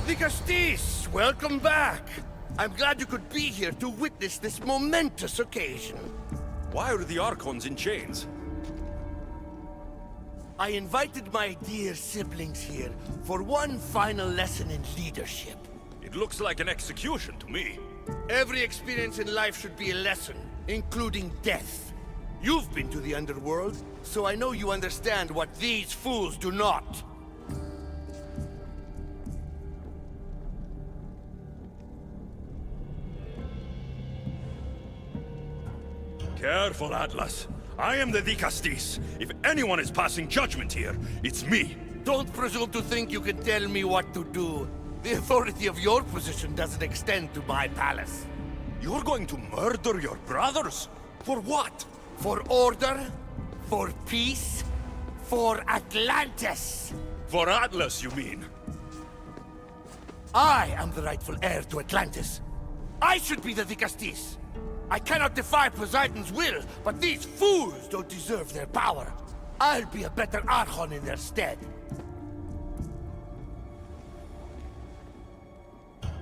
Nicastis, welcome back. I'm glad you could be here to witness this momentous occasion. Why are the Archons in chains? I invited my dear siblings here for one final lesson in leadership. It looks like an execution to me. Every experience in life should be a lesson, including death. You've been to the underworld, so I know you understand what these fools do not. Careful, Atlas. I am the Nicastis. If anyone is passing judgment here, it's me. Don't presume to think you can tell me what to do. The authority of your position doesn't extend to my palace. You're going to murder your brothers? For what? For order, for peace, for Atlantis. For Atlas, you mean? I am the rightful heir to Atlantis. I should be the Nicastis. I cannot defy Poseidon's will, but these fools don't deserve their power. I'll be a better Archon in their stead.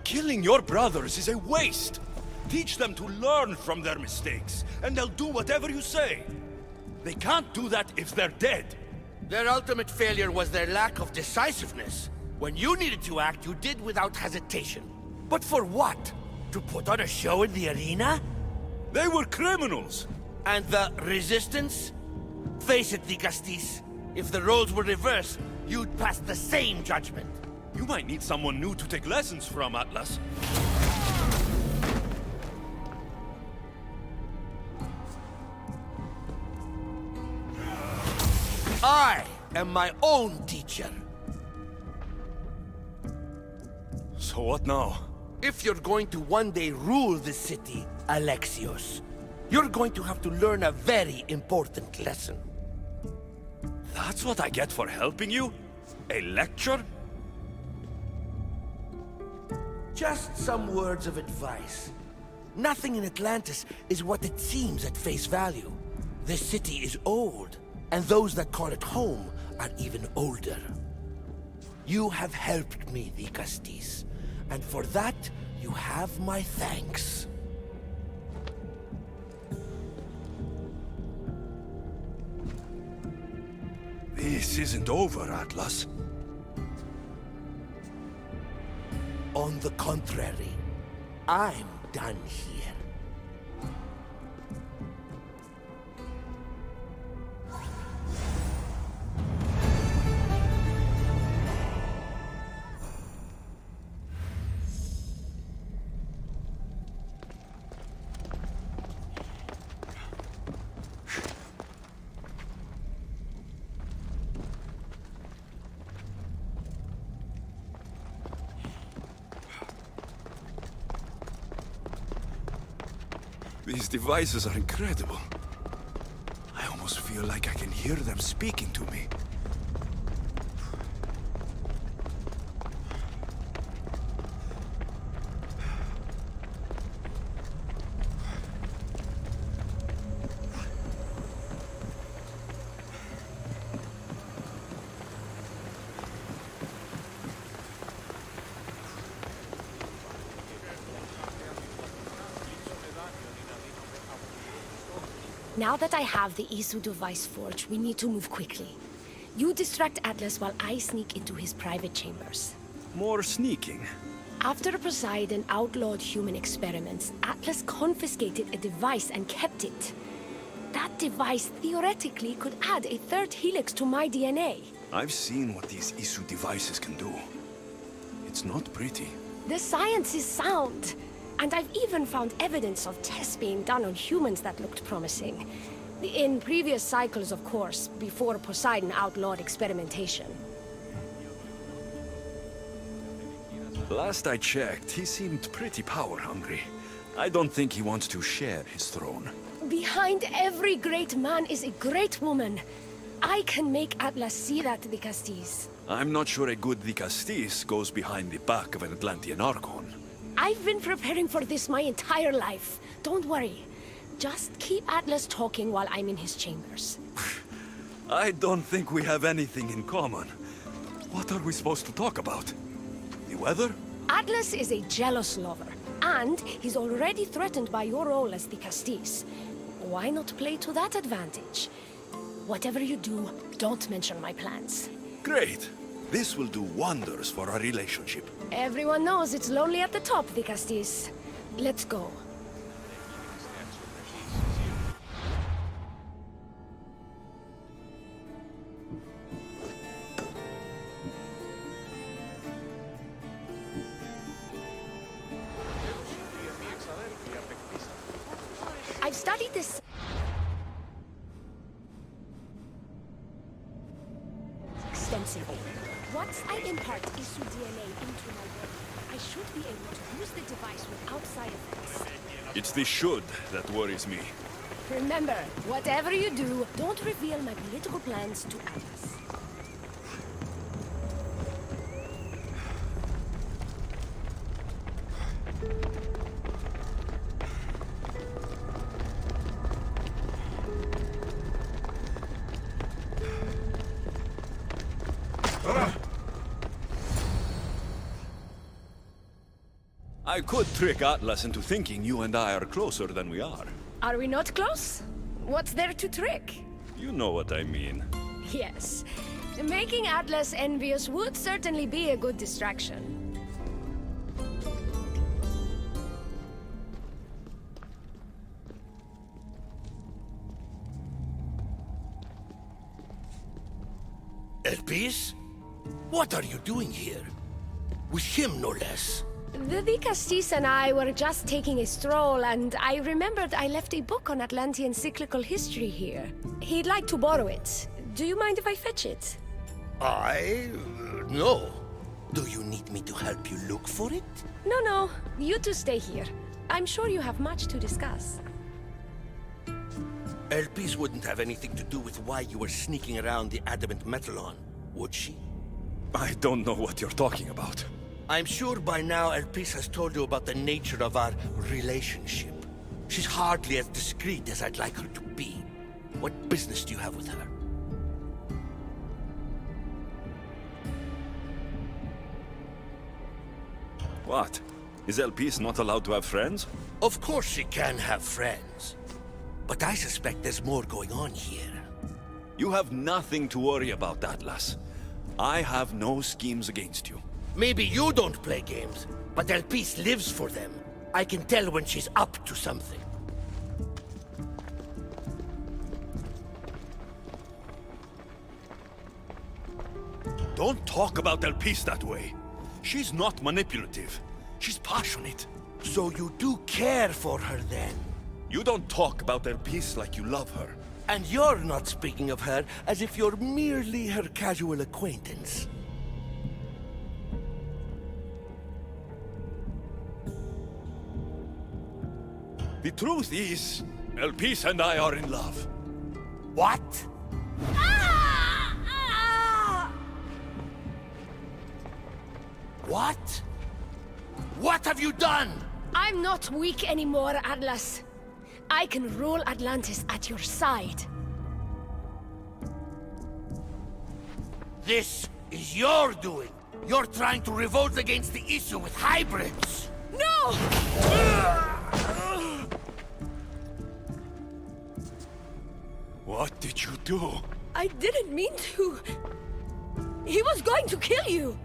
Killing your brothers is a waste. Teach them to learn from their mistakes, and they'll do whatever you say. They can't do that if they're dead. Their ultimate failure was their lack of decisiveness. When you needed to act, you did without hesitation. But for what? To put on a show in the arena? They were criminals! And the resistance? Face it, Nicastis. If the roles were reversed, you'd pass the same judgment. You might need someone new to take lessons from, Atlas. I am my own teacher. So what now? If you're going to one day rule the city, Alexios, you're going to have to learn a very important lesson. That's what I get for helping you? A lecture? Just some words of advice. Nothing in Atlantis is what it seems at face value. The city is old, and those that call it home are even older. You have helped me, Nicastis, and for that, you have my thanks. This isn't over, Atlas. On the contrary, I'm done here. These devices are incredible. I almost feel like I can hear them speaking to me. Now that I have the Isu device forged, we need to move quickly. You distract Atlas while I sneak into his private chambers. More sneaking. After Poseidon outlawed human experiments, Atlas confiscated a device and kept it. That device theoretically could add a third helix to my DNA. I've seen what these Isu devices can do. It's not pretty. The science is sound. And I've even found evidence of tests being done on humans that looked promising. In previous cycles, of course, before Poseidon outlawed experimentation. Last I checked, he seemed pretty power-hungry. I don't think he wants to share his throne. Behind every great man is a great woman. I can make Atlas see that, Nicastis. I'm not sure a good Nicastis goes behind the back of an Atlantean Archon. I've been preparing for this my entire life. Don't worry. Just keep Atlas talking while I'm in his chambers. I don't think we have anything in common. What are we supposed to talk about? The weather? Atlas is a jealous lover, and he's already threatened by your role as the Castis. Why not play to that advantage? Whatever you do, don't mention my plans. Great. This will do wonders for our relationship. Everyone knows it's lonely at the top, the Castis. Let's go. I've studied this extensively. Once I impart Isu DNA into my body, I should be able to use the device without side effects. It's the should that worries me. Remember, whatever you do, don't reveal my political plans to Atlas. I could trick Atlas into thinking you and I are closer than we are. Are we not close? What's there to trick? You know what I mean. Yes. Making Atlas envious would certainly be a good distraction. Elpis? What are you doing here? With him, no less. The Castis and I were just taking a stroll, and I remembered I left a book on Atlantean cyclical history here. He'd like to borrow it. Do you mind if I fetch it? No. Do you need me to help you look for it? No. You two stay here. I'm sure you have much to discuss. Elpis wouldn't have anything to do with why you were sneaking around the adamant metalon, would she? I don't know what you're talking about. I'm sure by now Elpis has told you about the nature of our relationship. She's hardly as discreet as I'd like her to be. What business do you have with her? What? Is Elpis not allowed to have friends? Of course she can have friends. But I suspect there's more going on here. You have nothing to worry about, Atlas. I have no schemes against you. Maybe you don't play games, but Elpis lives for them. I can tell when she's up to something. Don't talk about Elpis that way. She's not manipulative. She's passionate. So you do care for her then? You don't talk about Elpis like you love her. And you're not speaking of her as if you're merely her casual acquaintance. The truth is, Elpis and I are in love. What? What? What have you done? I'm not weak anymore, Atlas. I can rule Atlantis at your side. This is your doing. You're trying to revolt against the issue with hybrids. No! What did you do? I didn't mean to. He was going to kill you.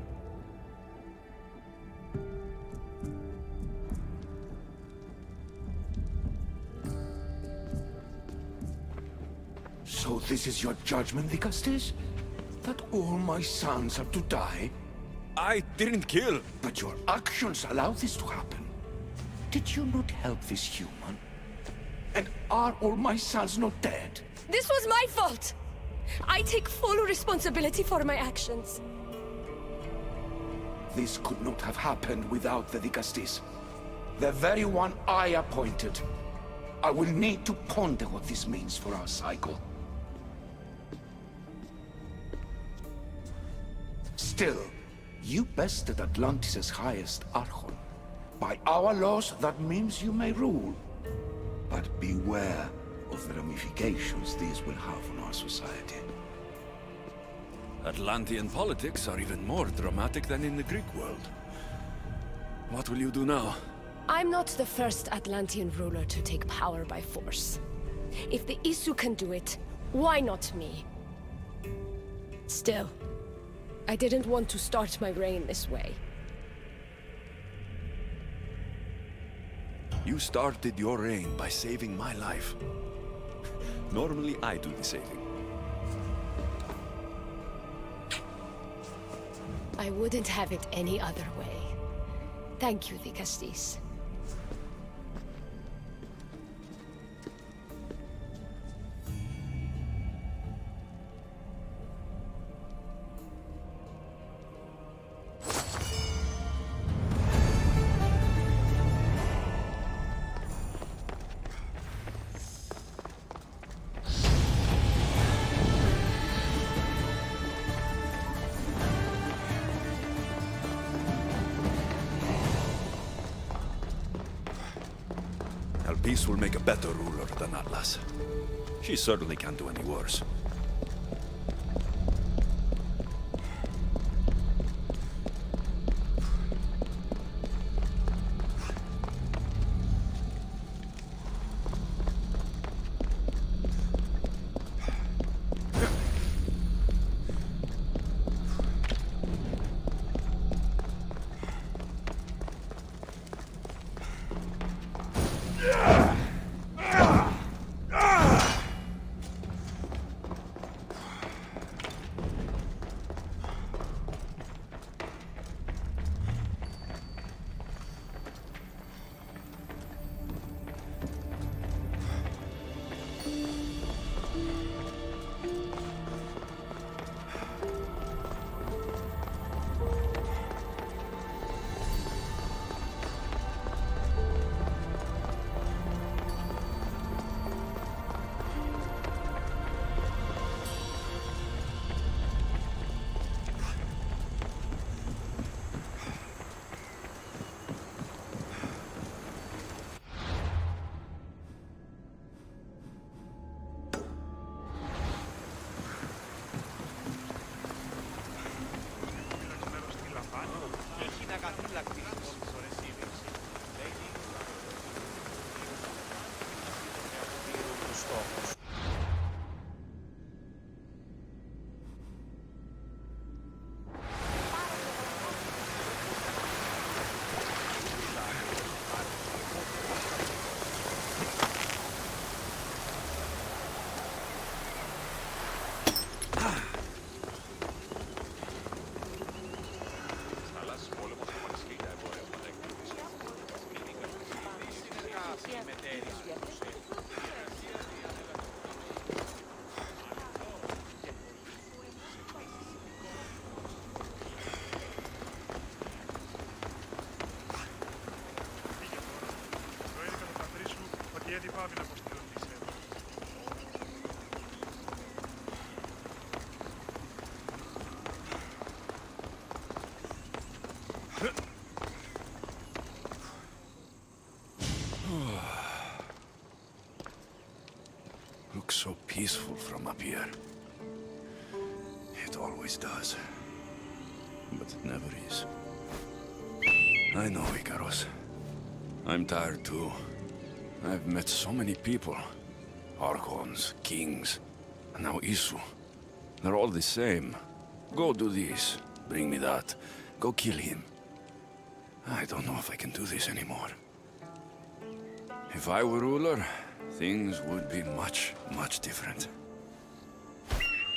So this is your judgment, Vicastes? That all my sons are to die? I didn't kill. But your actions allow this to happen. Did you not help this human? And are all my sons not dead? This was my fault. I take full responsibility for my actions. This could not have happened without the Vicastes. The very one I appointed. I will need to ponder what this means for our cycle. Still, you bested Atlantis' highest Archon. By our laws, that means you may rule. But beware of the ramifications these will have on our society. Atlantean politics are even more dramatic than in the Greek world. What will you do now? I'm not the first Atlantean ruler to take power by force. If the Isu can do it, why not me? Still, I didn't want to start my reign this way. You started your reign by saving my life. Normally, I do the saving. I wouldn't have it any other way. Thank you, Dicastis. Peace will make a better ruler than Atlas. She certainly can't do any worse. Looks so peaceful from up here. It always does. But it never is. I know, Icaros. I'm tired too. I've met so many people. Archons, kings, and now Isu. They're all the same. Go do this, bring me that. Go kill him. I don't know if I can do this anymore. If I were ruler, things would be much, much different.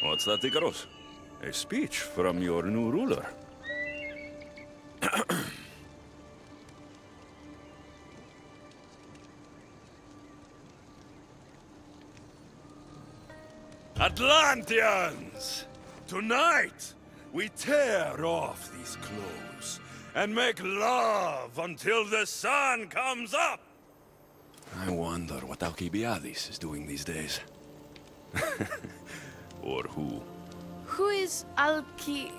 What's that, Icaros? A speech from your new ruler. Atlanteans! Tonight, we tear off these clothes and make love until the sun comes up! I wonder what Alcibiades is doing these days. Or who? Who is Alcibiades?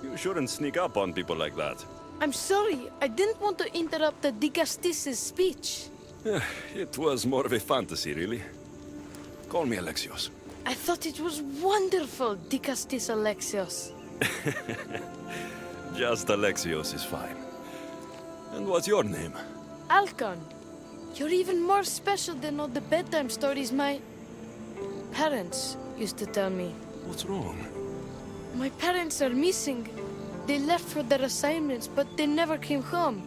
You shouldn't sneak up on people like that. I'm sorry, I didn't want to interrupt the Dicastis' speech. It was more of a fantasy, really. Call me Alexios. I thought it was wonderful, Dicastis Alexios. Just Alexios is fine. And what's your name? Alcon, you're even more special than all the bedtime stories my parents used to tell me. What's wrong? My parents are missing. They left for their assignments, but they never came home.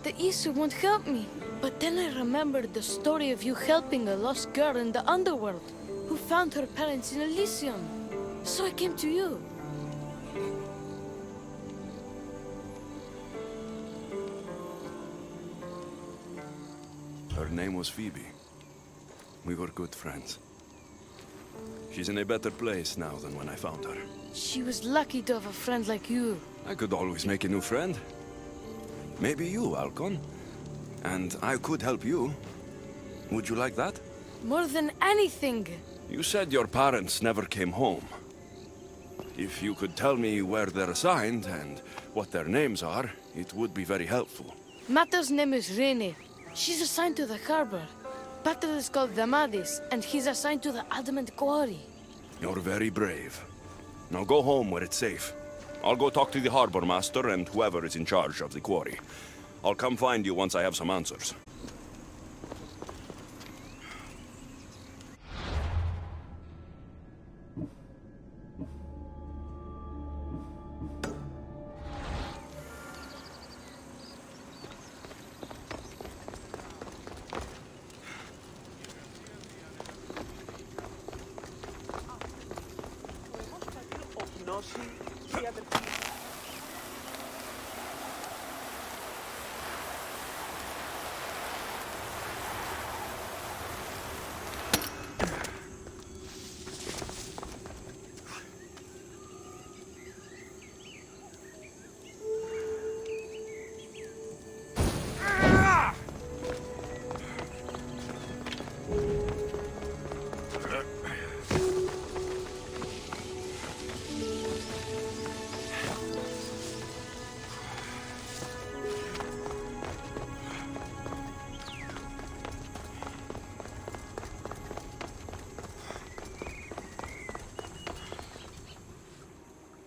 The Isu won't help me. But then I remembered the story of you helping a lost girl in the underworld, who found her parents in Elysium. So I came to you. Her name was Phoebe. We were good friends. She's in a better place now than when I found her. She was lucky to have a friend like you. I could always make a new friend. Maybe you, Alcon. And I could help you. Would you like that? More than anything. You said your parents never came home. If you could tell me where they're assigned and what their names are, it would be very helpful. Mata's name is Rene. She's assigned to the harbor. Pater is called Damadis, and he's assigned to the Adamant Quarry. You're very brave. Now go home where it's safe. I'll go talk to the harbor master and whoever is in charge of the quarry. I'll come find you once I have some answers.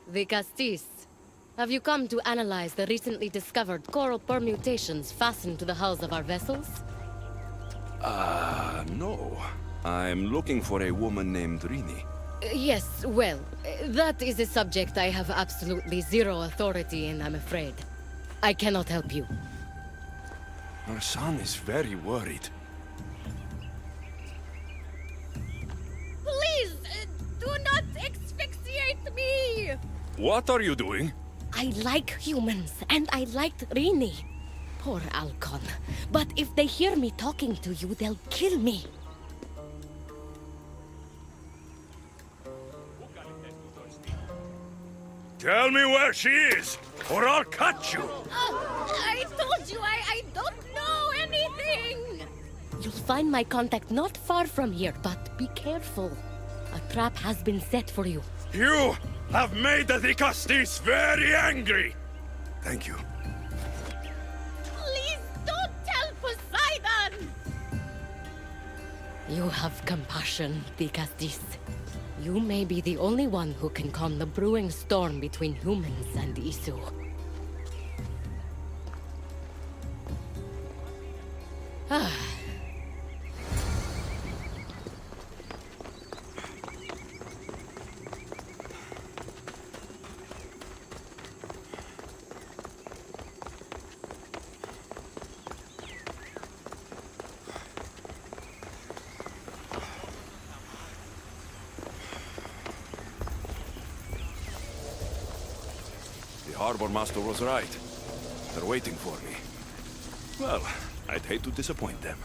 The Castis. Have you come to analyze the recently discovered coral permutations fastened to the hulls of our vessels? No. I'm looking for a woman named Rini. Yes, well, that is a subject I have absolutely zero authority in, I'm afraid. I cannot help you. Our son is very worried. Please, do not asphyxiate me! What are you doing? I like humans, and I liked Rini. Poor Alcon. But if they hear me talking to you, they'll kill me. Tell me where she is, or I'll cut you! I told you I don't know anything! You'll find my contact not far from here, but be careful. A trap has been set for you. You have made the Castis very angry! Thank you. Please don't tell Poseidon! You have compassion, Castis. You may be the only one who can calm the brewing storm between humans and Isu. The harbor master was right. They're waiting for me. Well, I'd hate to disappoint them.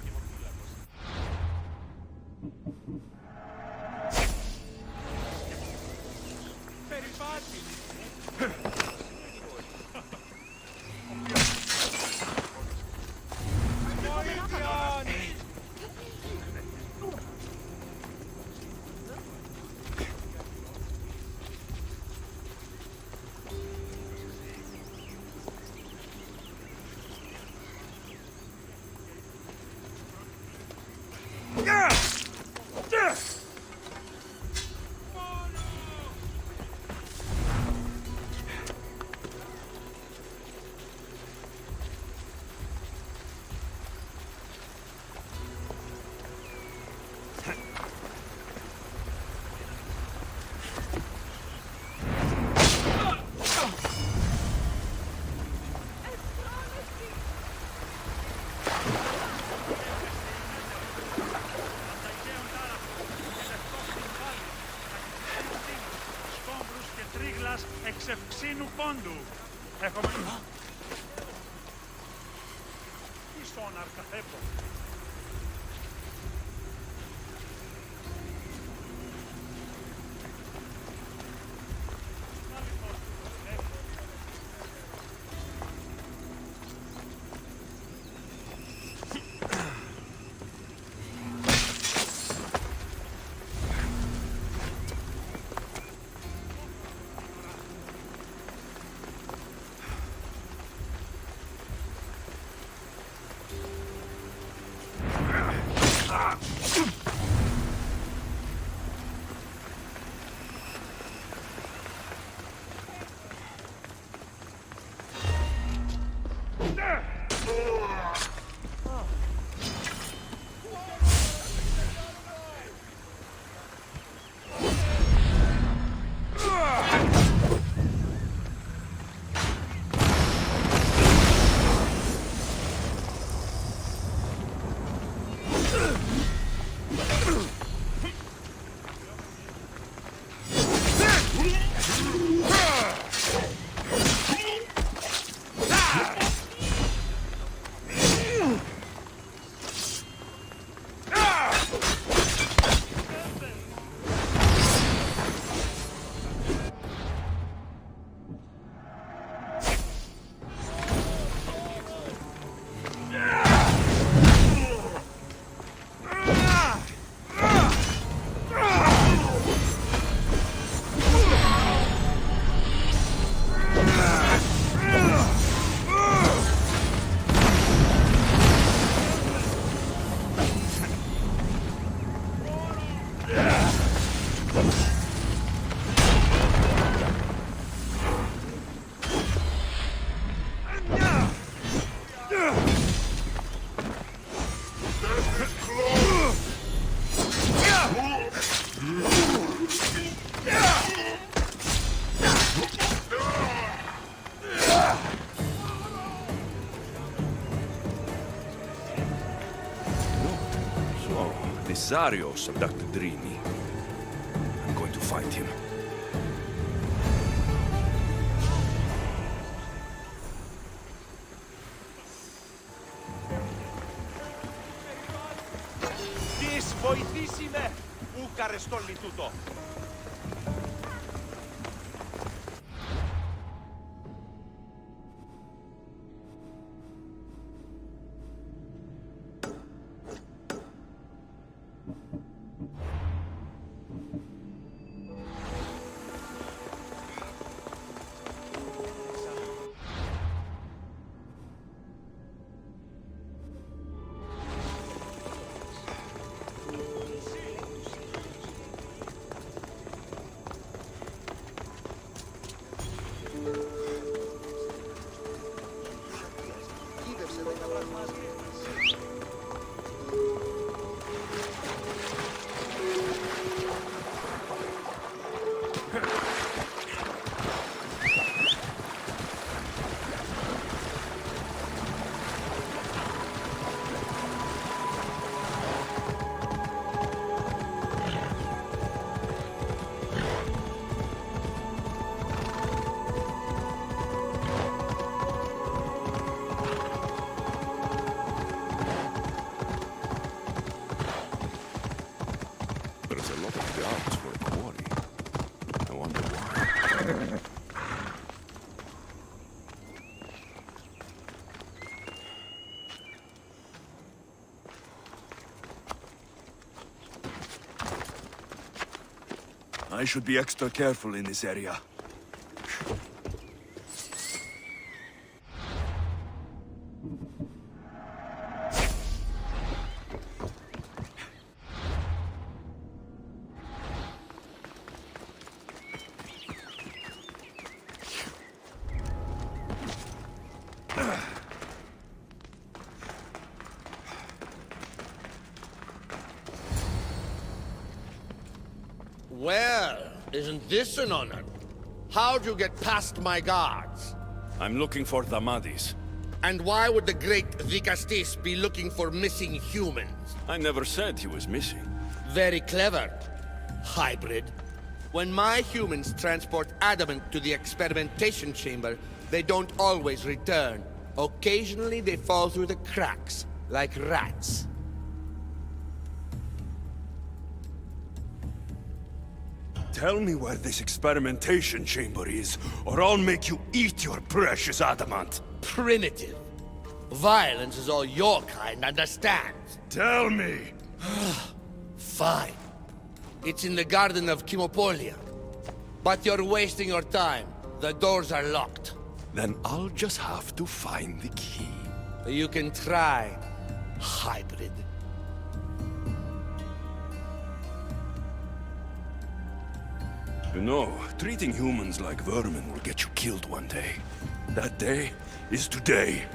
πρασίνου πόντου. Έχουμε... Τι στον αρκαθέπο. Zarios abducted Drini. I'm going to find him. Τις βοηθήσει με, ούκαρε στόλι τούτο. I should be extra careful in this area. Well, isn't this an honor? How'd you get past my guards? I'm looking for the Madis. And why would the great Vikastis be looking for missing humans? I never said he was missing. Very clever. Hybrid. When my humans transport adamant to the experimentation chamber, they don't always return. Occasionally they fall through the cracks, like rats. Tell me where this experimentation chamber is, or I'll make you eat your precious adamant. Primitive. Violence is all your kind understands. Tell me! Fine. It's in the garden of Kimopolia. But you're wasting your time. The doors are locked. Then I'll just have to find the key. You can try, hybrid. You know, treating humans like vermin will get you killed one day. That day is today.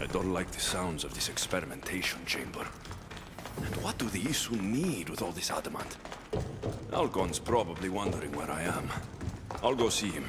I don't like the sounds of this experimentation chamber. And what do the Isu need with all this adamant? Algon's probably wondering where I am. I'll go see him.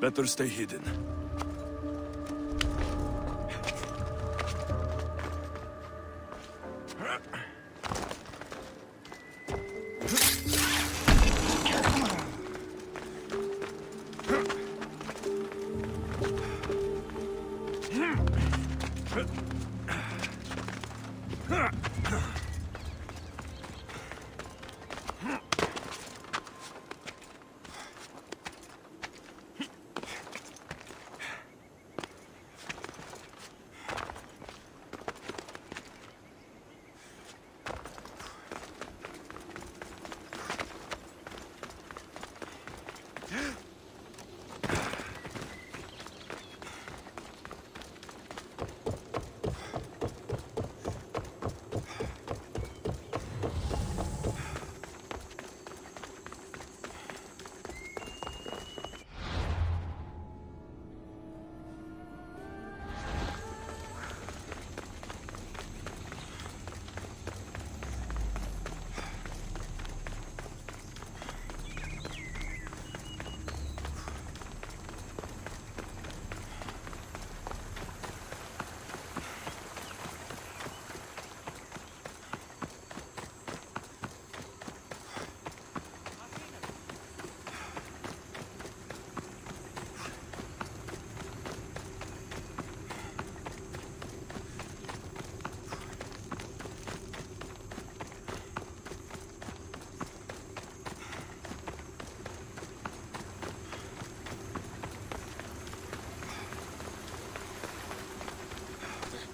Better stay hidden.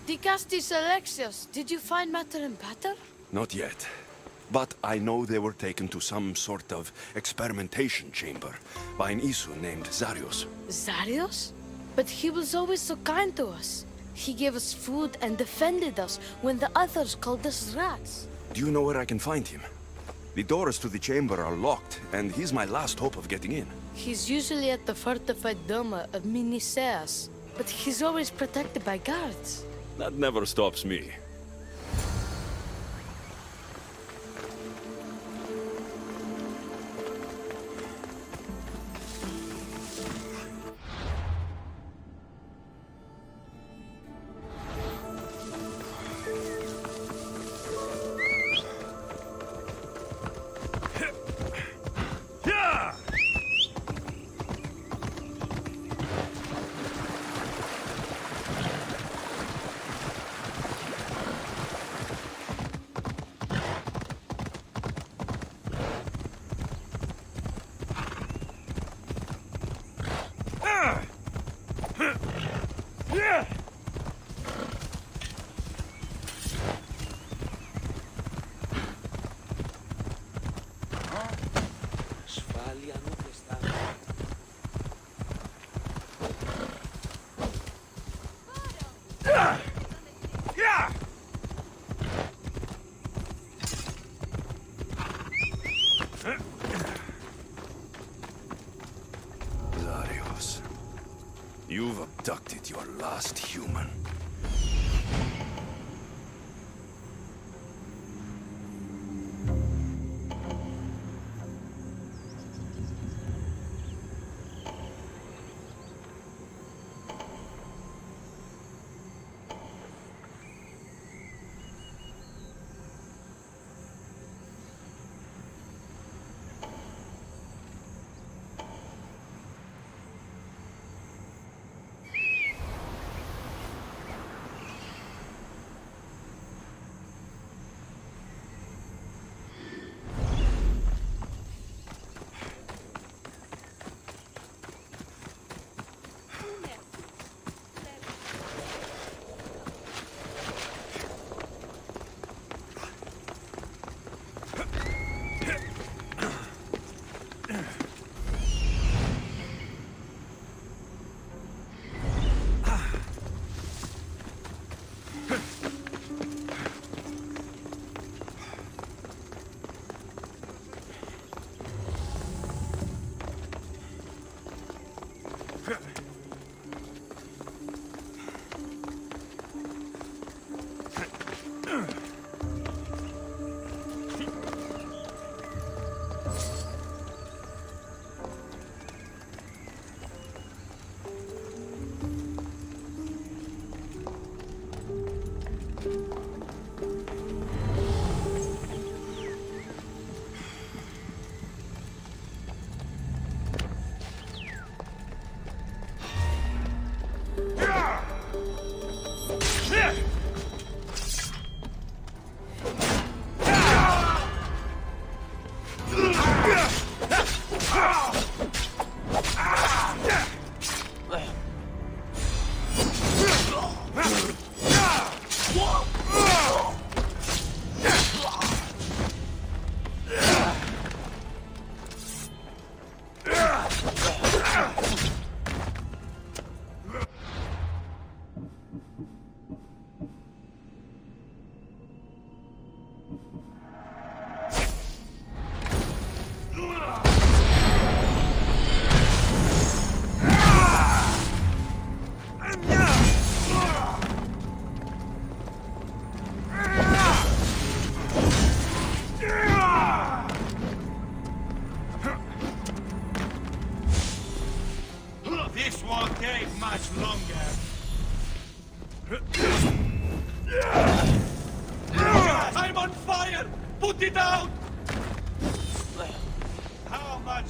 Dicastis Alexios, did you find matter and patter? Not yet. But I know they were taken to some sort of experimentation chamber by an Isu named Zarios. Zarios? But he was always so kind to us. He gave us food and defended us when the others called us rats. Do you know where I can find him? The doors to the chamber are locked, and he's my last hope of getting in. He's usually at the fortified Doma of Miniseas, but he's always protected by guards. That never stops me. Darius, you've abducted your last human. This won't take much longer. I'm on fire! Put it out! How much?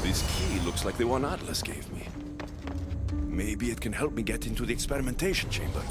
This key looks like the one Atlas gave me. Maybe it can help me get into the experimentation chamber.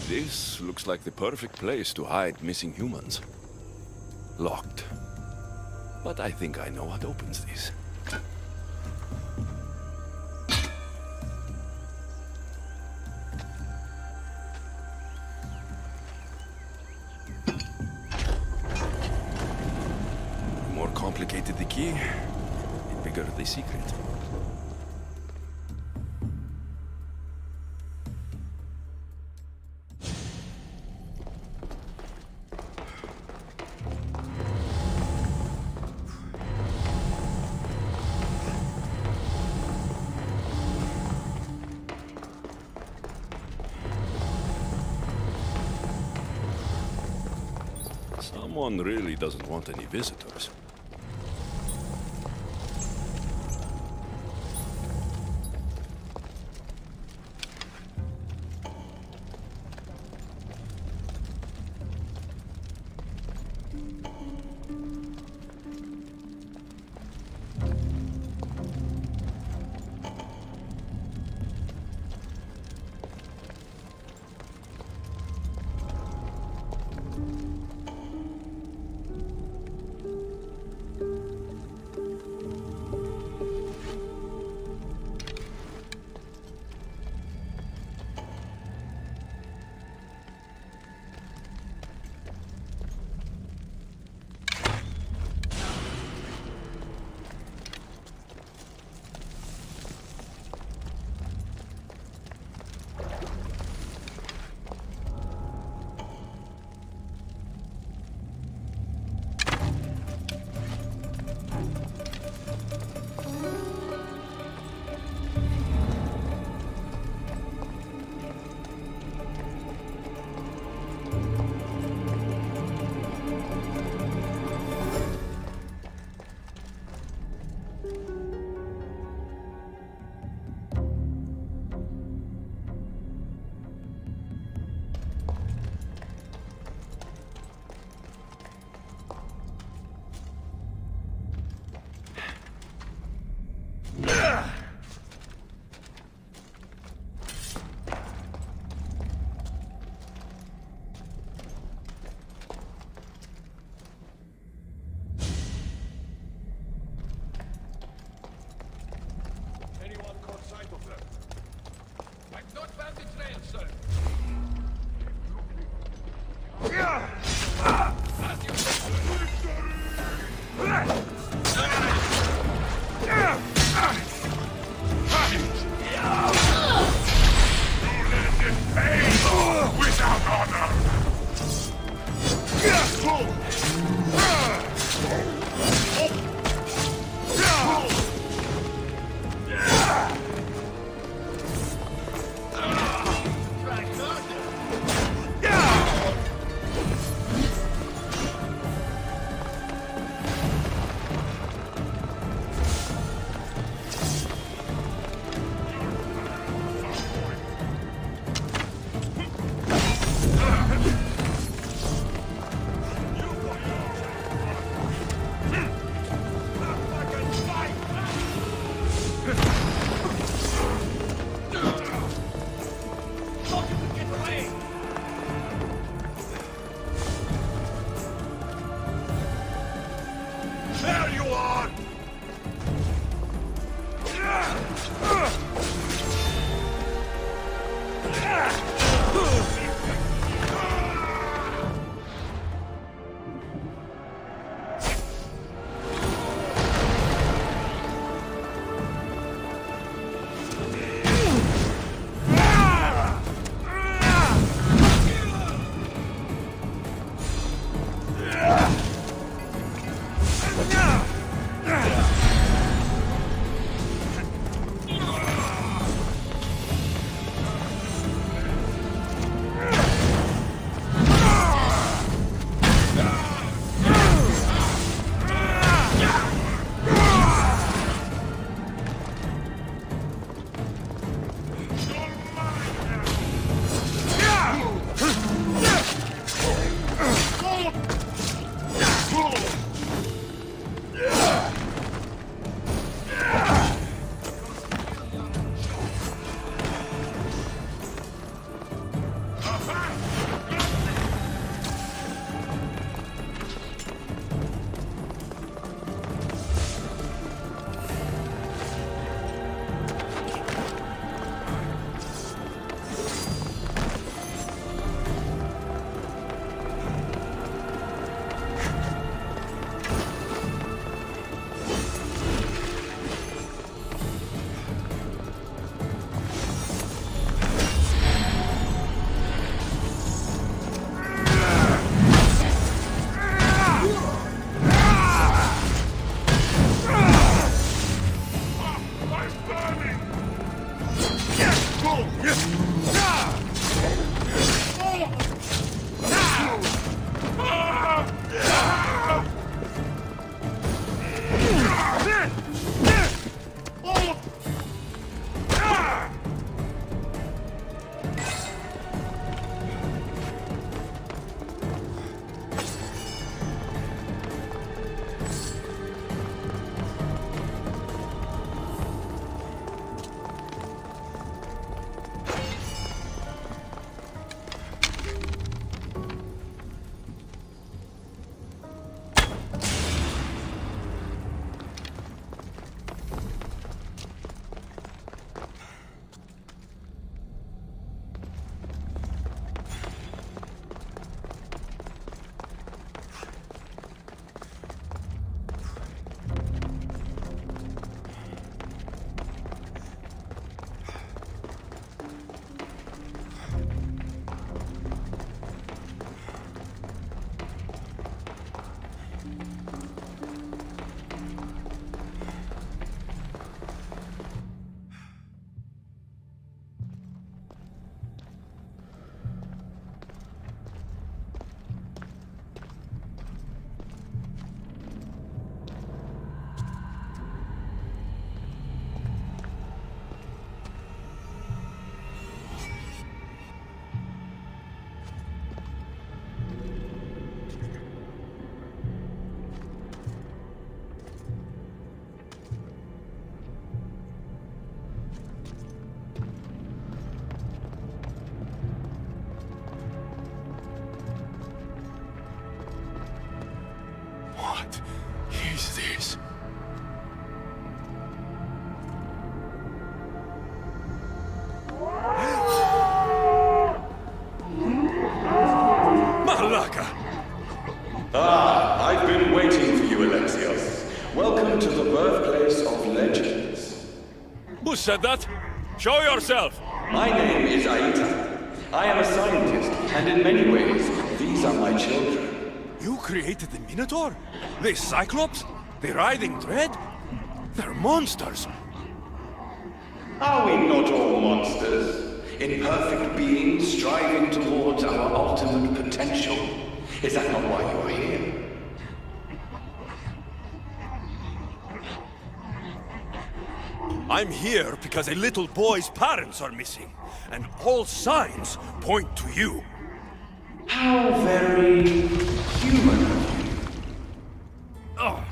This looks like the perfect place to hide missing humans. Locked. But I think I know what opens this. The more complicated the key, the bigger the secret. Someone really doesn't want any visitors. Who said that? Show yourself! My name is Aita. I am a scientist, and in many ways, these are my children. You created the Minotaur? The Cyclops? The Writhing Dread? They're monsters! Are we not all monsters? Imperfect beings striving towards our ultimate potential. Is that not why you are here? I'm here because a little boy's parents are missing, and all signs point to you. How very human of you. Ugh.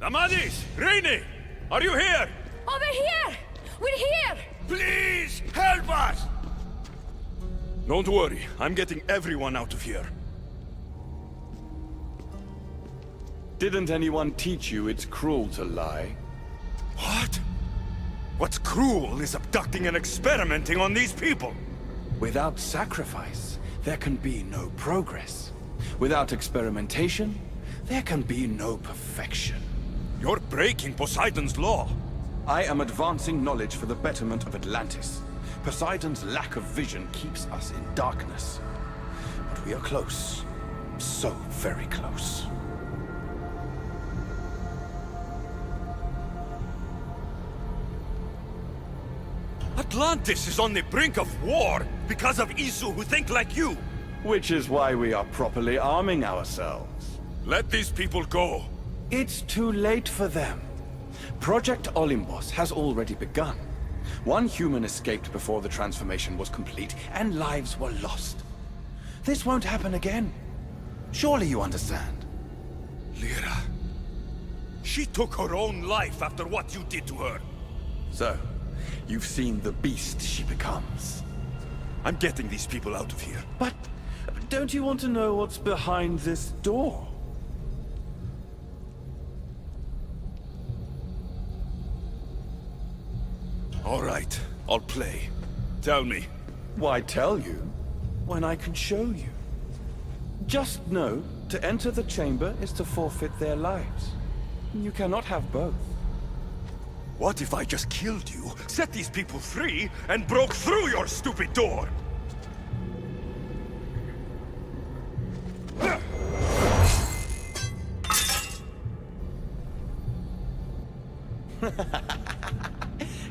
Amadis! Rainy! Are you here? Over here! We're here! Please, help us! Don't worry, I'm getting everyone out of here. Didn't anyone teach you it's cruel to lie? What? What's cruel is abducting and experimenting on these people. Without sacrifice, there can be no progress. Without experimentation, there can be no perfection. You're breaking Poseidon's law. I am advancing knowledge for the betterment of Atlantis. Poseidon's lack of vision keeps us in darkness. But we are close. So very close. Atlantis is on the brink of war because of Isu who think like you. Which is why we are properly arming ourselves. Let these people go. It's too late for them. Project Olympus has already begun. One human escaped before the transformation was complete, and lives were lost. This won't happen again. Surely you understand. Lyra. She took her own life after what you did to her. So, you've seen the beast she becomes. I'm getting these people out of here. But don't you want to know what's behind this door? All right, I'll play. Tell me. Why tell you when I can show you? Just know, to enter the chamber is to forfeit their lives. You cannot have both. What if I just killed you, set these people free, and broke through your stupid door?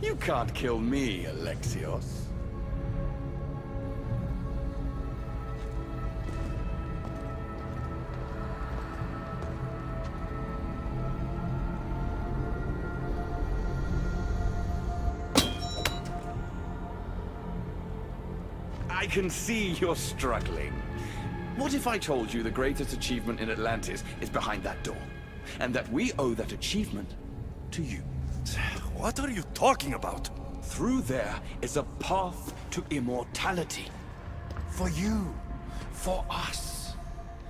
You can't kill me, Alexios. I can see you're struggling. What if I told you the greatest achievement in Atlantis is behind that door? And that we owe that achievement to you? What are you talking about? Through there is a path to immortality. For you. For us.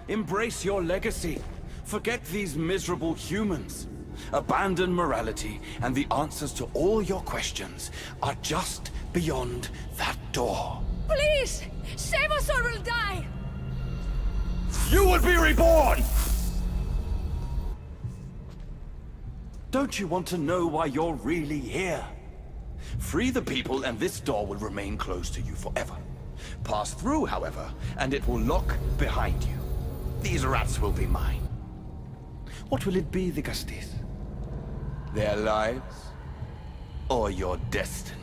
Embrace your legacy. Forget these miserable humans. Abandon morality, and the answers to all your questions are just beyond that door. Please! Save us or we'll die! You will be reborn! Don't you want to know why you're really here? Free the people and this door will remain closed to you forever. Pass through, however, and it will lock behind you. These rats will be mine. What will it be, the Castis? Their lives? Or your destiny?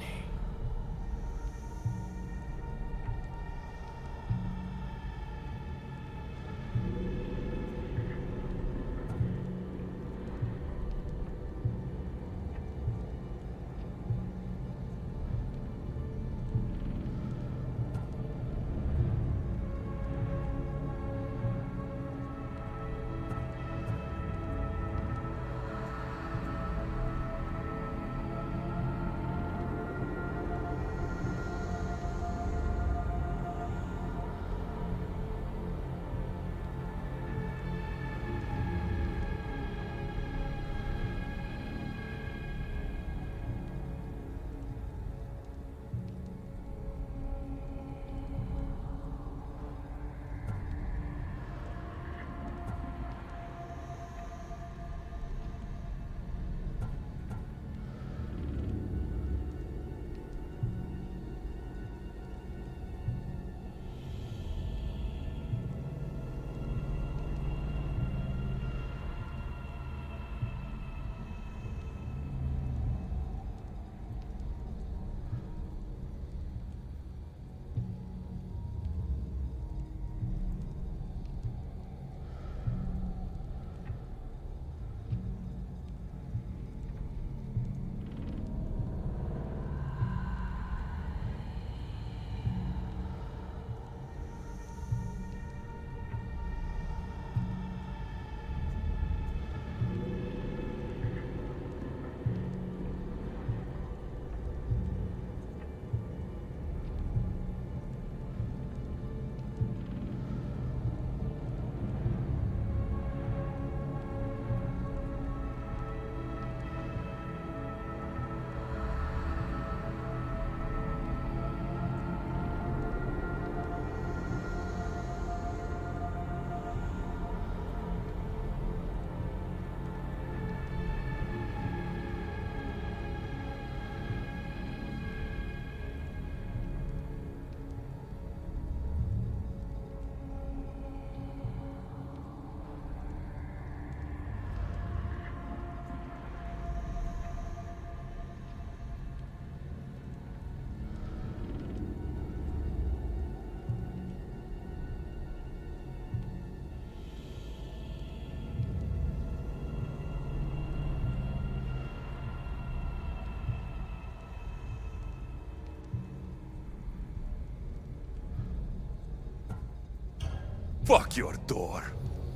Fuck your door.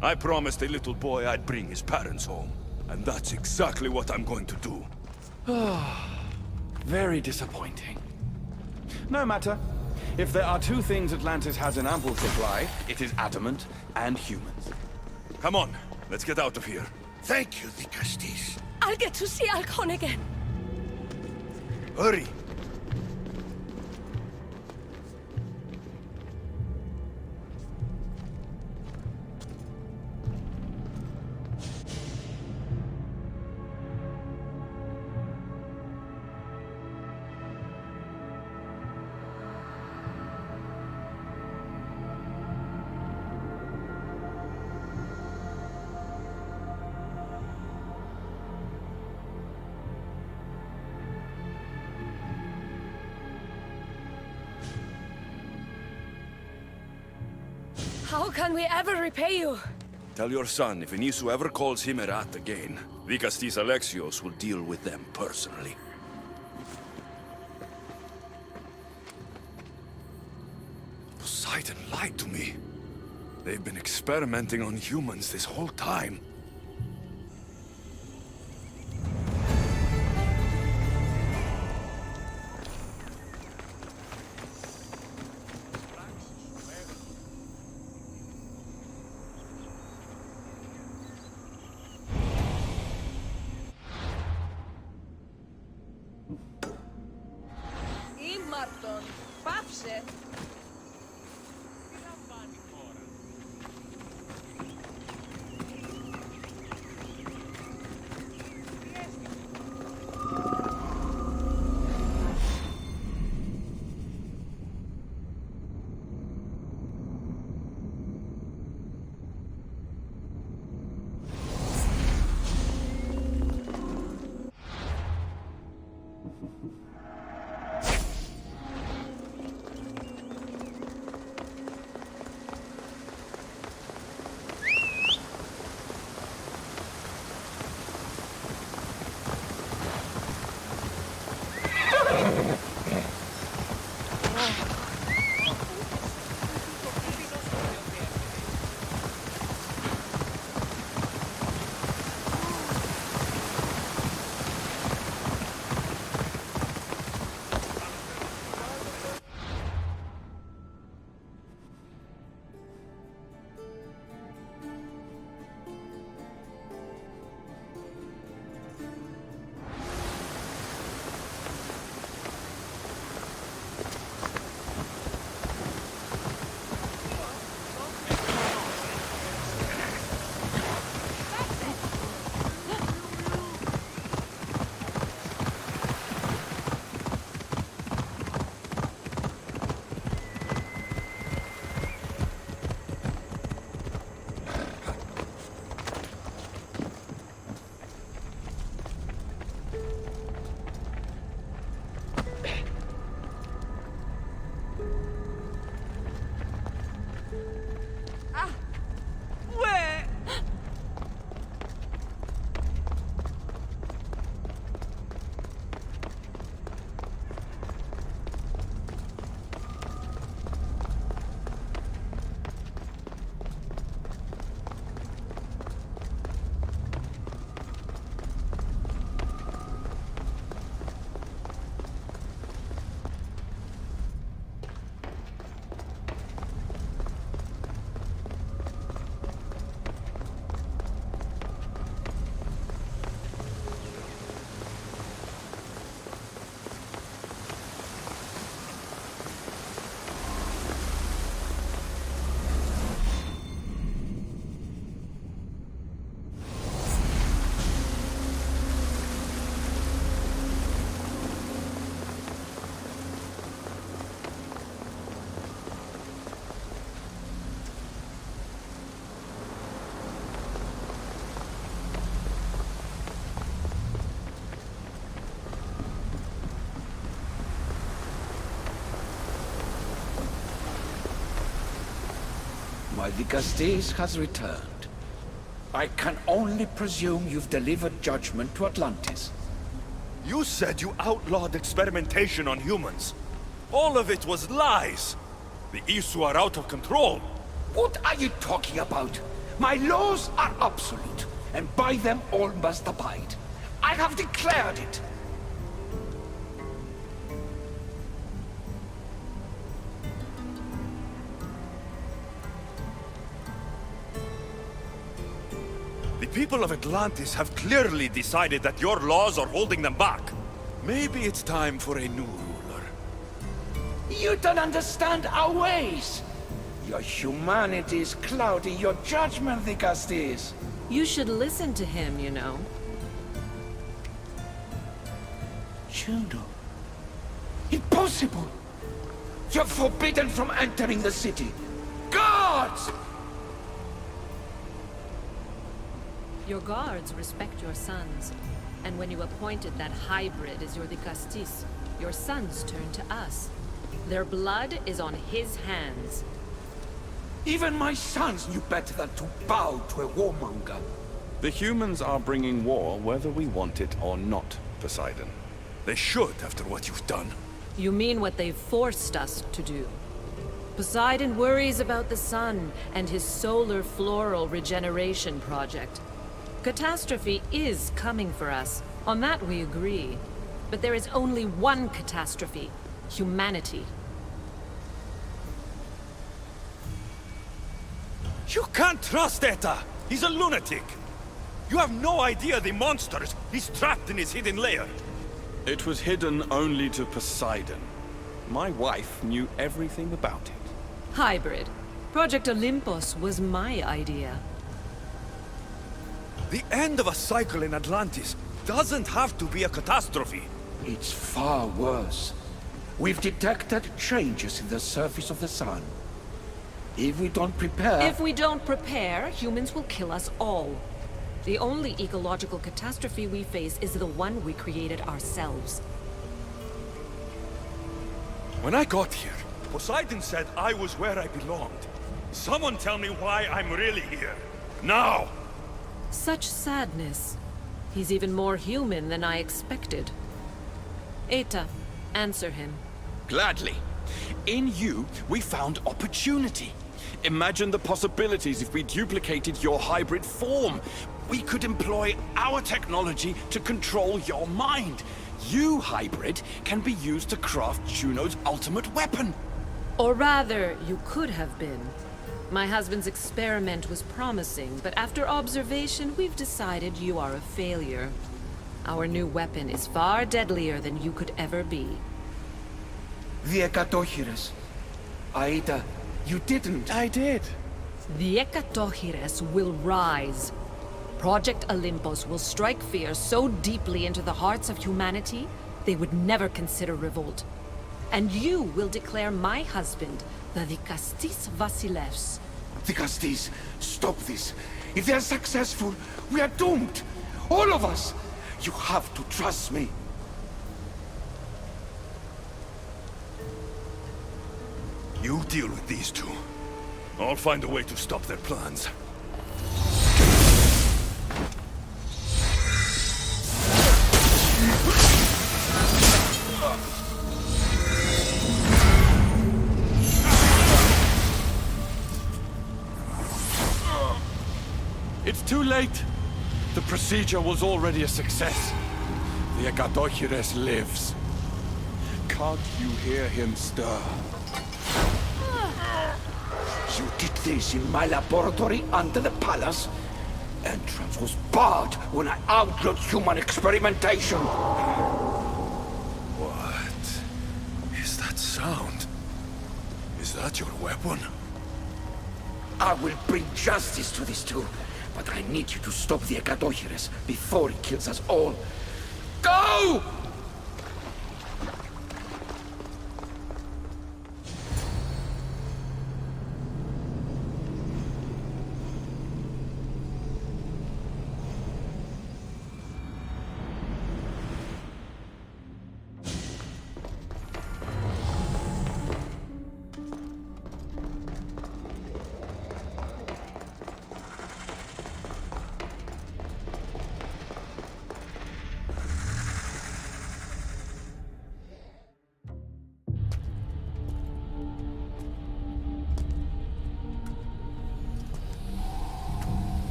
I promised a little boy I'd bring his parents home. And that's exactly what I'm going to do. Very disappointing. No matter. If there are two things Atlantis has in ample supply, it is adamant and humans. Come on, let's get out of here. Thank you, the Castis. I'll get to see Alcon again. Hurry! How can we ever repay you? Tell your son if Inisu ever calls him a rat again, Vicastis Alexios will deal with them personally. Poseidon lied to me. They've been experimenting on humans this whole time. Ήμαρτον, πάψε. My Vicastes has returned. I can only presume you've delivered judgment to Atlantis. You said you outlawed experimentation on humans. All of it was lies. The Isu are out of control. What are you talking about? My laws are absolute, and by them all must abide. I have declared it. The people of Atlantis have clearly decided that your laws are holding them back. Maybe it's time for a new ruler. You don't understand our ways. Your humanity is clouding your judgment, Vicastes. You should listen to him, you know. Juno. Impossible! You're forbidden from entering the city. Guards! Your guards respect your sons. And when you appointed that hybrid as your Vicastis, your sons turned to us. Their blood is on his hands. Even my sons knew better than to bow to a warmonger. The humans are bringing war whether we want it or not, Poseidon. They should, after what you've done. You mean what they've forced us to do? Poseidon worries about the sun and his solar floral regeneration project. Catastrophe is coming for us. On that we agree. But there is only one catastrophe: humanity. You can't trust Eta! He's a lunatic! You have no idea the monsters he's trapped in his hidden lair! It was hidden only to Poseidon. My wife knew everything about it. Hybrid. Project Olympus was my idea. The end of a cycle in Atlantis doesn't have to be a catastrophe. It's far worse. We've detected changes in the surface of the sun. If we don't prepare... If we don't prepare, humans will kill us all. The only ecological catastrophe we face is the one we created ourselves. When I got here, Poseidon said I was where I belonged. Someone tell me why I'm really here. Now! Such sadness. He's even more human than I expected. Eta, answer him. Gladly. In you, we found opportunity. Imagine the possibilities if we duplicated your hybrid form. We could employ our technology to control your mind. You, hybrid, can be used to craft Juno's ultimate weapon. Or rather, you could have been. My husband's experiment was promising, but after observation, we've decided you are a failure. Our new weapon is far deadlier than you could ever be. The Ekatochires. Aida, you didn't. I did. The Ekatochires will rise. Project Olympus will strike fear so deeply into the hearts of humanity, they would never consider revolt. And you will declare my husband the Dikastis Vasilevs. Dikastis, stop this. If they're successful, we are doomed. All of us. You have to trust me. You deal with these two. I'll find a way to stop their plans. It's too late. The procedure was already a success. The Ekatochires lives. Can't you hear him stir? You did this in my laboratory under the palace. Entrance was barred when I outlawed human experimentation. What is that sound? Is that your weapon? I will bring justice to these two, but I need you to stop the Ekatochires before it kills us all. Go!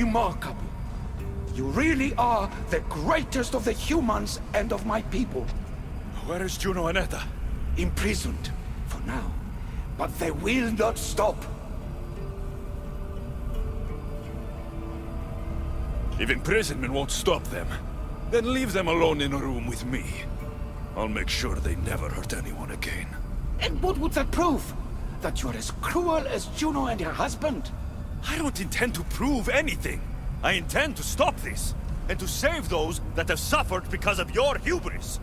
remarkable. You really are the greatest of the humans and of my people. Where is Juno and Etta? Imprisoned, for now. But they will not stop. If imprisonment won't stop them, then leave them alone in a room with me. I'll make sure they never hurt anyone again. And what would that prove? That you're as cruel as Juno and her husband? I don't intend to prove anything. I intend to stop this, and to save those that have suffered because of your hubris.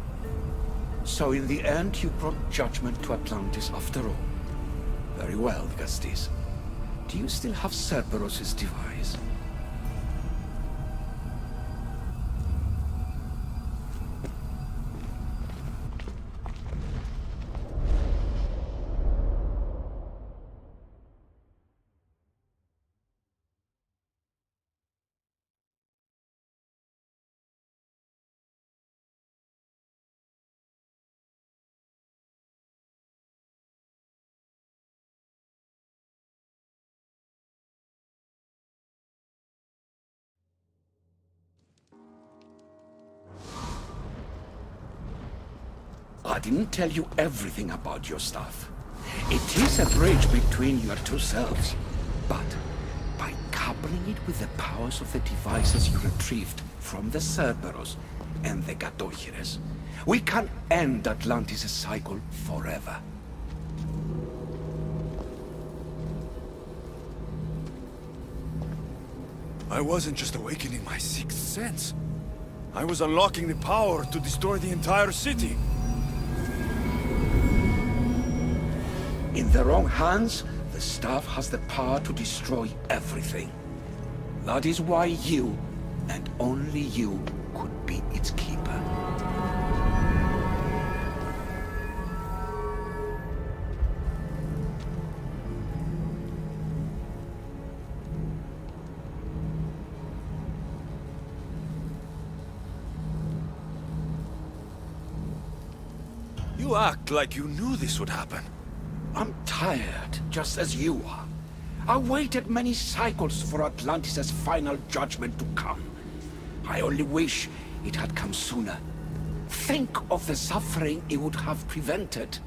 So in the end, you brought judgment to Atlantis after all. Very well, Gastis. Do you still have Cerberus' device? I didn't tell you everything about your stuff. It is a bridge between your two selves. But by coupling it with the powers of the devices you retrieved from the Cerberus and the Gatohires, we can end Atlantis' cycle forever. I wasn't just awakening my sixth sense. I was unlocking the power to destroy the entire city. In the wrong hands, the staff has the power to destroy everything. That is why you, and only you, could be its keeper. You act like you knew this would happen. I'm tired, just as you are. I waited many cycles for Atlantis' final judgment to come. I only wish it had come sooner. Think of the suffering it would have prevented.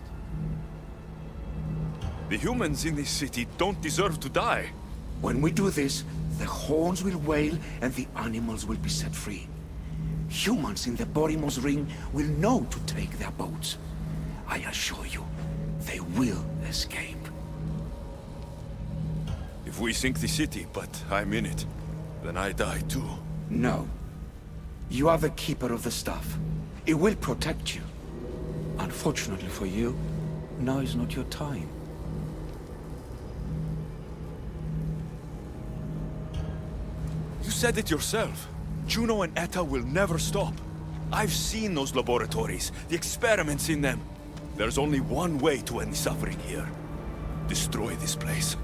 The humans in this city don't deserve to die. When we do this, the horns will wail and the animals will be set free. Humans in the Borimos Ring will know to take their boats. I assure you, they will escape. If we sink the city, but I'm in it, then I die too. No. You are the keeper of the staff. It will protect you. Unfortunately for you, now is not your time. You said it yourself. Juno and Etta will never stop. I've seen those laboratories, the experiments in them. There's only one way to end the suffering here. Destroy this place.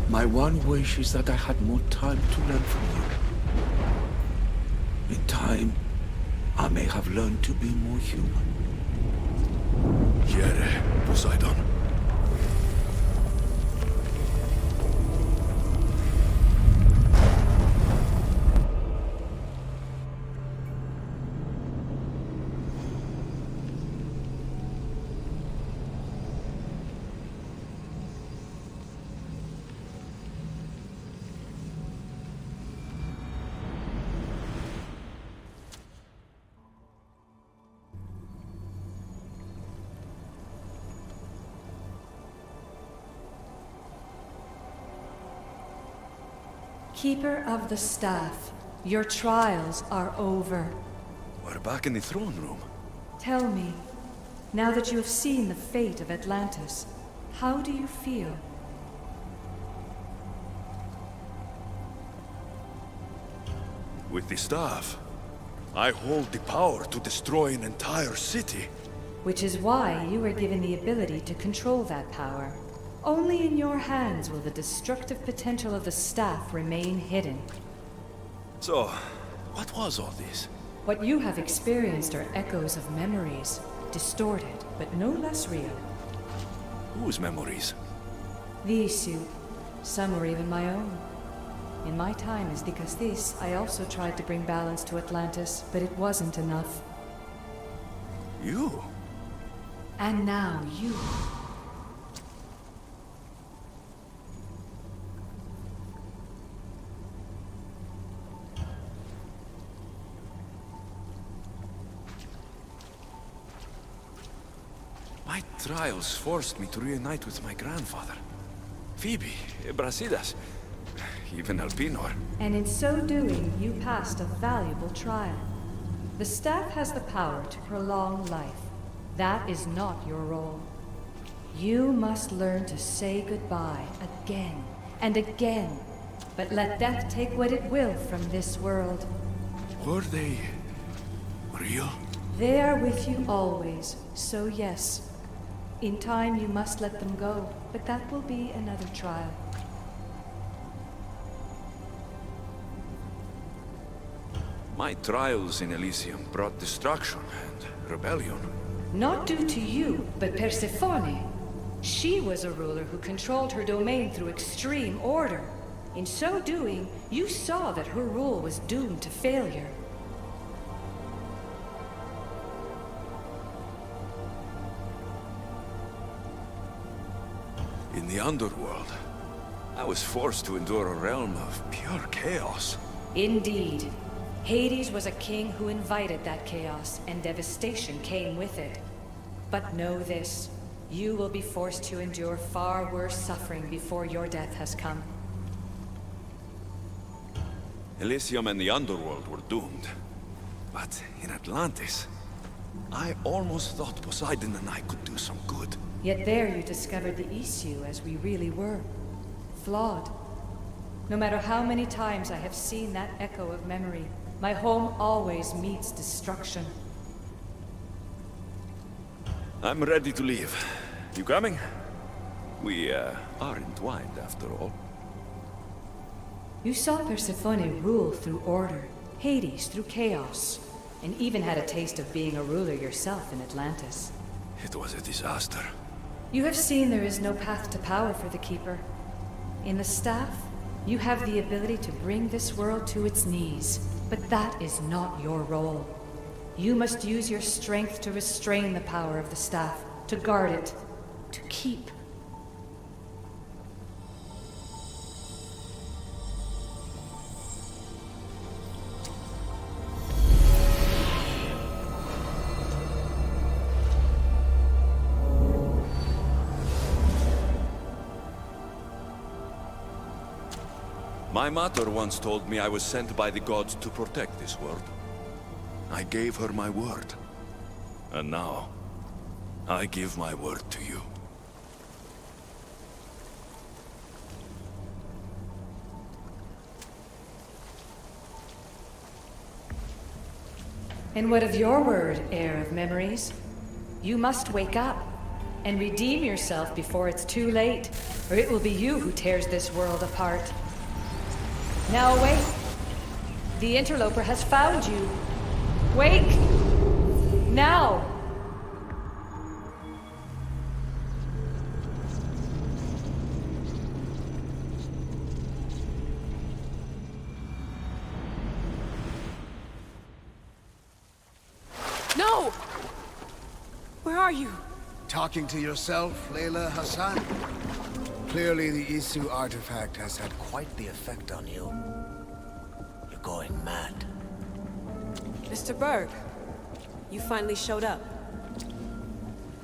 My one wish is that I had more time to learn from you. In time, time, I may have learned to be more human. Here, Poseidon. Keeper of the Staff, your trials are over. We're back in the throne room. Tell me, now that you have seen the fate of Atlantis, how do you feel? With the staff, I hold the power to destroy an entire city. Which is why you were given the ability to control that power. Only in your hands will the destructive potential of the staff remain hidden. So, what was all this? What you have experienced are echoes of memories, distorted, but no less real. Whose memories? These two, some were even my own. In my time as Dikastis, I also tried to bring balance to Atlantis, but it wasn't enough. You? And now you. My trials forced me to reunite with my grandfather. Phoebe, Brasidas, even Alpinor. And in so doing, you passed a valuable trial. The staff has the power to prolong life. That is not your role. You must learn to say goodbye again and again, but let death take what it will from this world. Were they real? They are with you always, so yes. In time you must let them go, but that will be another trial. My trials in Elysium brought destruction and rebellion. Not due to you, but Persephone. She was a ruler who controlled her domain through extreme order. In so doing, you saw that her rule was doomed to failure. In the underworld, I was forced to endure a realm of pure chaos. Indeed. Hades was a king who invited that chaos, and devastation came with it. But know this, you will be forced to endure far worse suffering before your death has come. Elysium and the underworld were doomed. But in Atlantis, I almost thought Poseidon and I could do some good. Yet there you discovered the issue as we really were. Flawed. No matter how many times I have seen that echo of memory, my home always meets destruction. I'm ready to leave. You coming? We, are entwined after all. You saw Persephone rule through order, Hades through chaos, and even had a taste of being a ruler yourself in Atlantis. It was a disaster. You have seen there is no path to power for the Keeper. In the staff, you have the ability to bring this world to its knees, but that is not your role. You must use your strength to restrain the power of the staff, to guard it, to keep. My mother once told me I was sent by the gods to protect this world. I gave her my word. And now, I give my word to you. And what of your word, heir of memories? You must wake up and redeem yourself before it's too late, or it will be you who tears this world apart. Now awake! The interloper has found you. Wake! Now! No! Where are you? Talking to yourself, Layla Hassan? Clearly the Isu artifact has had quite the effect on you. You're going mad. Mr. Berg, you finally showed up.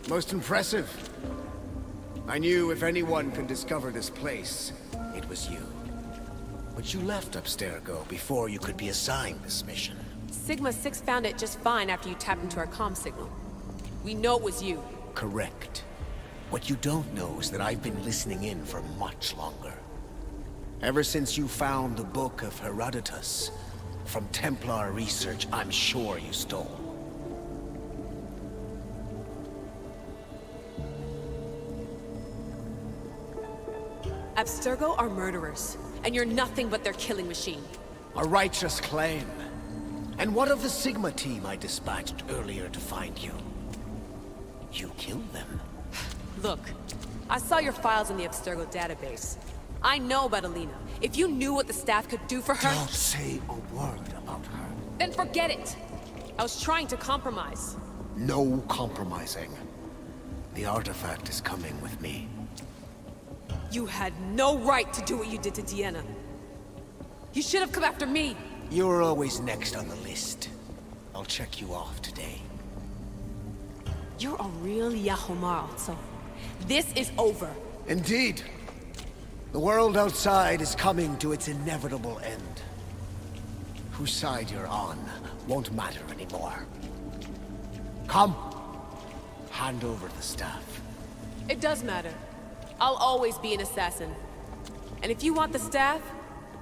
Most impressive. I knew if anyone could discover this place, it was you. But you left Abstergo before you could be assigned this mission. Sigma 6 found it just fine after you tapped into our comm signal. We know it was you. Correct. What you don't know is that I've been listening in for much longer. Ever since you found the Book of Herodotus, from Templar research I'm sure you stole. Abstergo are murderers, and you're nothing but their killing machine. A righteous claim. And what of the Sigma team I dispatched earlier to find you? You killed them. Look, I saw your files in the Abstergo database. I know about Alina. If you knew what the staff could do for her... Don't say a word about her. Then forget it! I was trying to compromise. No compromising. The artifact is coming with me. You had no right to do what you did to Deanna. You should have come after me! You're always next on the list. I'll check you off today. You're a real Yahomar, so this is over. Indeed. The world outside is coming to its inevitable end. Whose side you're on won't matter anymore. Come. Hand over the staff. It does matter. I'll always be an assassin. And if you want the staff,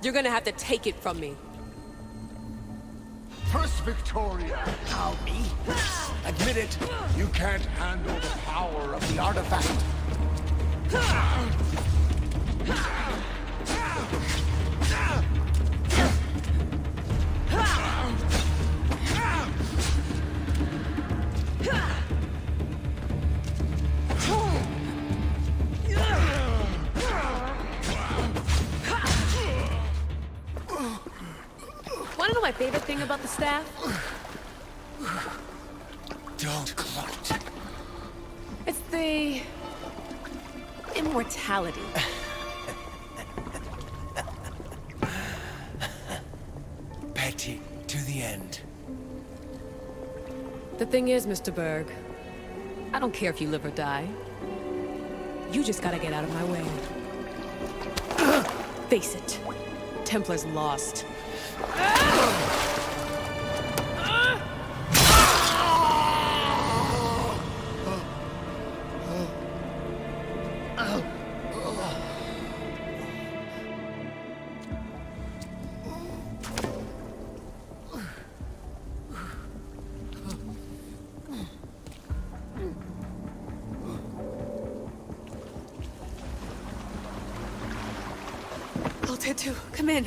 you're gonna have to take it from me. First Victoria! Now me? Admit it, you can't handle the power of the artifact. Wanna know my favorite thing about the staff? Don't gloat. It's the... immortality. Petty to the end. The thing is, Mr. Berg, I don't care if you live or die. You just gotta get out of my way. Face it, Templar's lost. Altair 2, come in.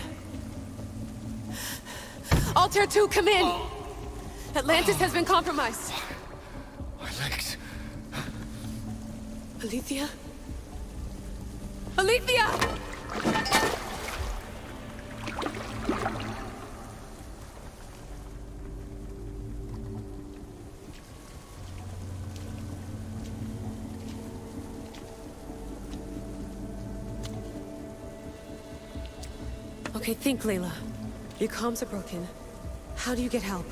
Altair 2, come in! Atlantis has been compromised. My legs. Alethea? Alethea! Okay, think, Layla. Your comms are broken. How do you get help?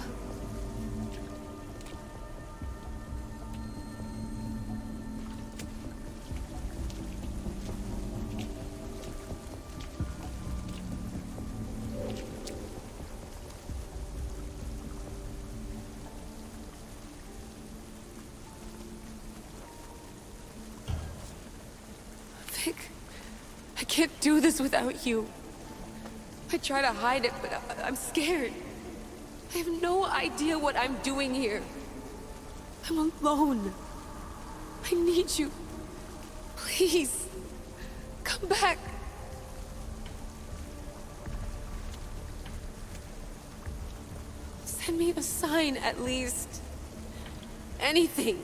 Vic, I can't do this without you. I try to hide it, but I'm scared. I have no idea what I'm doing here. I'm alone. I need you. Please, come back. Send Send me a sign, at least. Anything.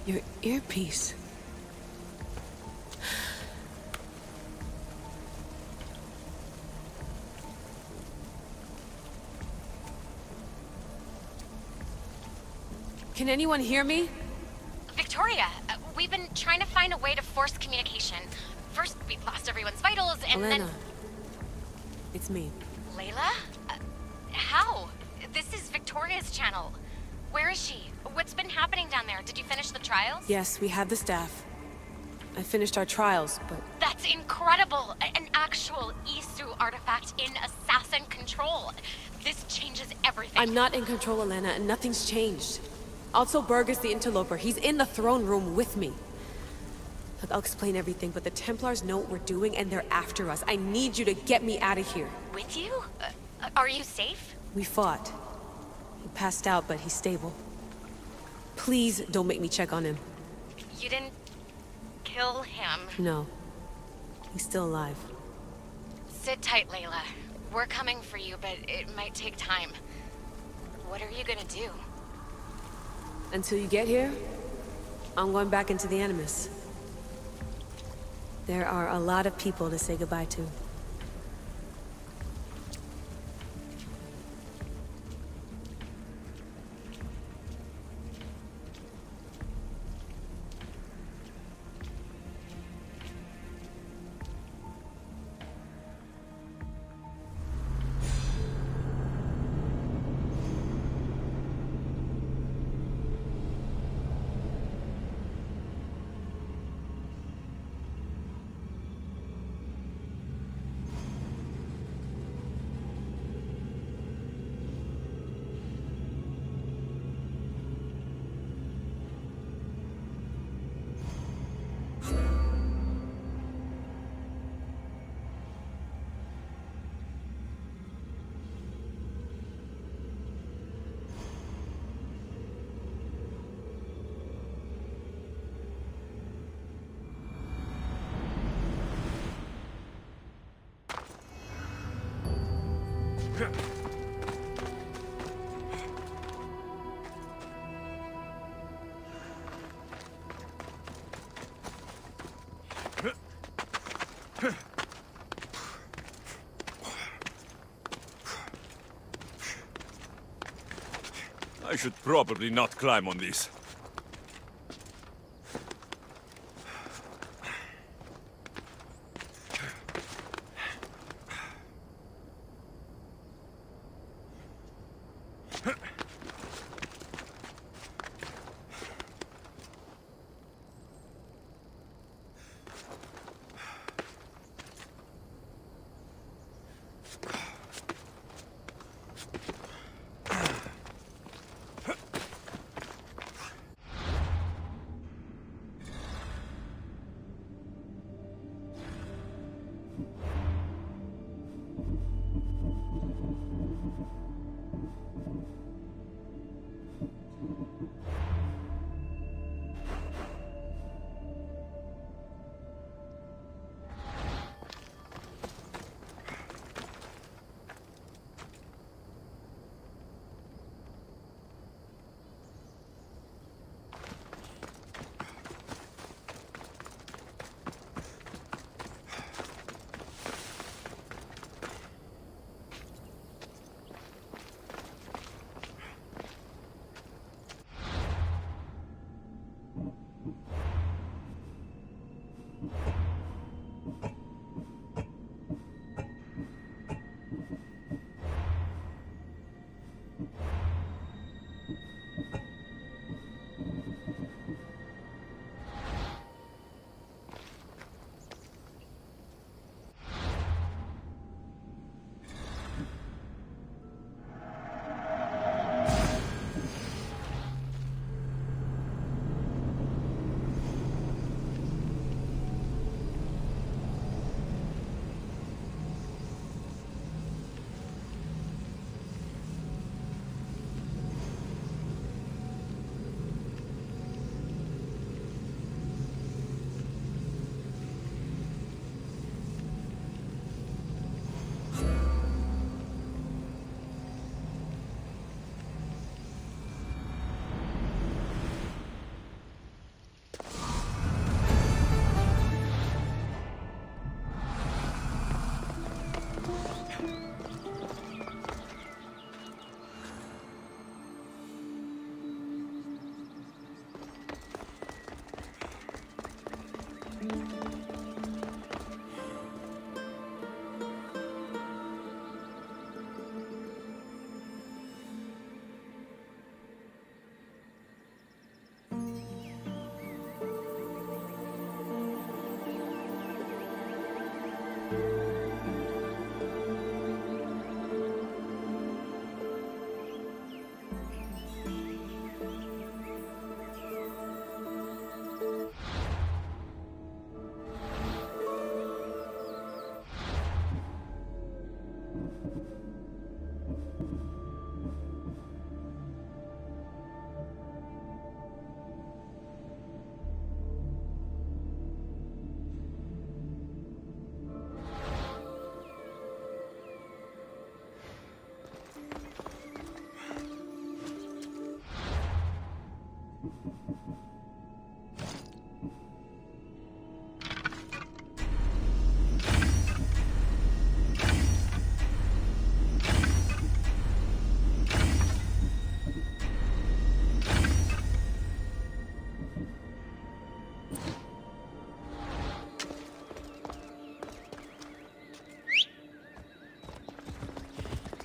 Your earpiece. Can anyone hear me? Victoria, we've been trying to find a way to force communication. First, we lost everyone's vitals, and Elena. then... It's me. Layla? How? This is Victoria's channel. Where is she? What's been happening down there? Did you finish the trials? Yes, we have the staff. I finished our trials, but... That's incredible! An actual Isu artifact in assassin control. This changes everything. I'm not in control, Elena, and nothing's changed. Also, Berg is the interloper. He's in the throne room with me. Look, I'll explain everything, but the Templars know what we're doing, and they're after us. I need you to get me out of here. With you? Are you safe? We fought. He passed out, but he's stable. Please don't make me check on him. You didn't... kill him? No. He's still alive. Sit tight, Layla. We're coming for you, but it might take time. What are you gonna do? Until you get here, I'm going back into the Animus. There are a lot of people to say goodbye to. I should probably not climb on these.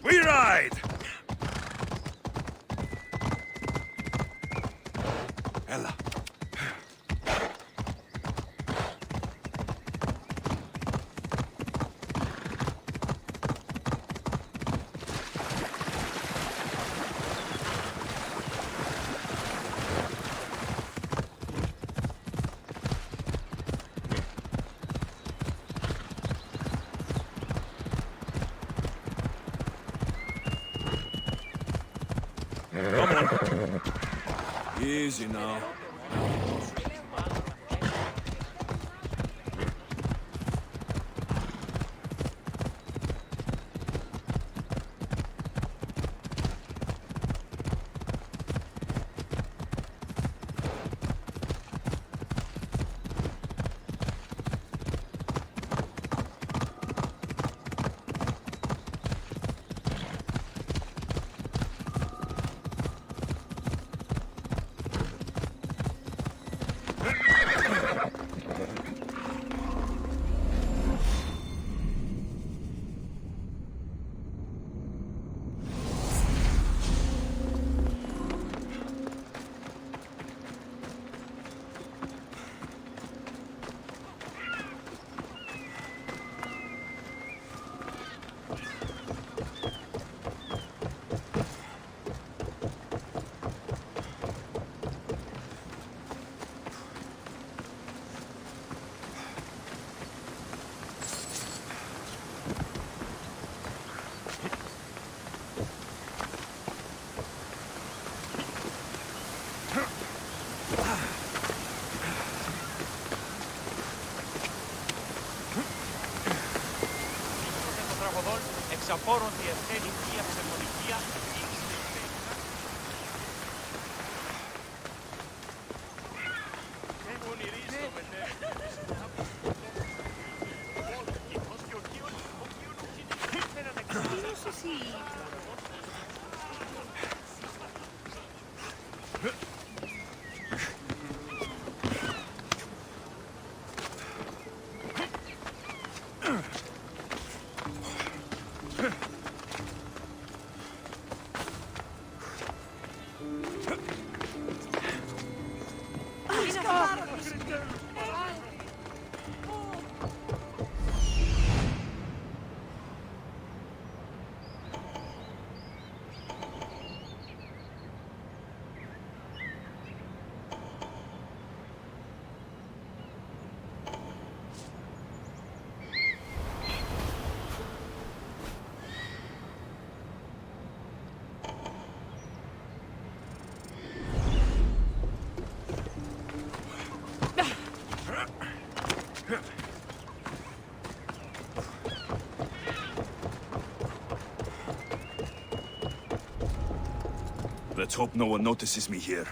We ride! Ella. Come on. Easy now. εξαπόρων διευκαίνει μία ψευδολογία. Let's hope no one notices me here.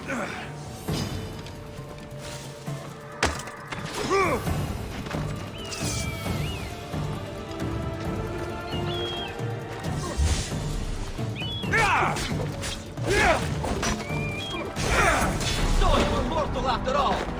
So you were mortal after all!